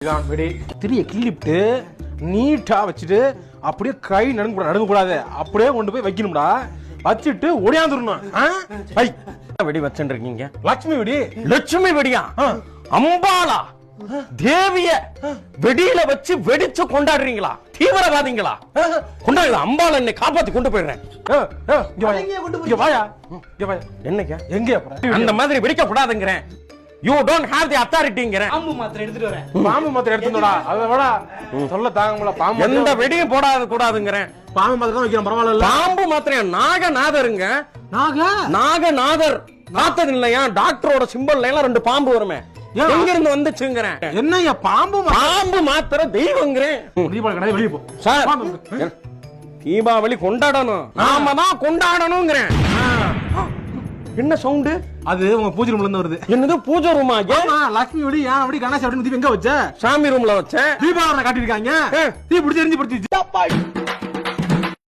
திரிய கிள்ளிட்டு நீட்டா வச்சுட்டு அப்படியே கை நடுங்க கூடாது, அப்படியே கொண்டு போய் வைக்கணும்டா. வச்சுட்டு ஒடியாந்துடணும். வெடி வச்சுட்டு இருக்கீங்க? லட்சுமி வெடி. லட்சுமி வெடியா? அம்பாளா தேவிய வெடியில வச்சு வெடிச்சு கொண்டாடுறீங்களா? தீவிரவாதிங்களா? கொண்டாடு. அம்பாள் என்னை காப்பாத்தி கொண்டு போயிடுறேன். என்னங்க எங்க அந்த மாதிரி வெடிக்க கூடாதுங்கிறேன். You don't have the authorityங்கற. பாம்பு மாத்திரை எடுத்துட்டு வரேன். பாம்பு மாத்திரை எடுத்துடா. அத விட சொல்ல தாங்கல. பாம்பு எந்த வெடியும் போடாத கூடாதுங்கறேன். பாம்பு மாத்திரை தான் வைக்கிறேன், பரவாயில்ல. பாம்பு மாத்திரை நாகநாதருங்க. நாகநாதர் பார்த்தது இல்லையா? டாக்டரோட சிம்பல்ல எல்லாம் 2 பாம்பு வருமே, எங்க இருந்து வந்துச்சுங்கறேன். என்னய்யா பாம்பு மாத்திரை தெய்வங்கறேன். தீபாவளி கடை வெளிய போ சார். தீபாவளி கொண்டாடணும், நாம தான் கொண்டாடணும்ங்கறேன். என்ன சவுண்ட் அது? உங்க பூஜை ரூம்ல இருந்து வருது. என்னது பூஜை ரூமா? லட்சுமி வெடி, யான் வெடி, கணேஷ் வெடி. எங்க வச்ச? சாமி ரூம்ல வச்ச. தீபாவளி காட்டிருக்காங்க. தீ பிடிச்சி எரிஞ்சு படுத்துச்சு.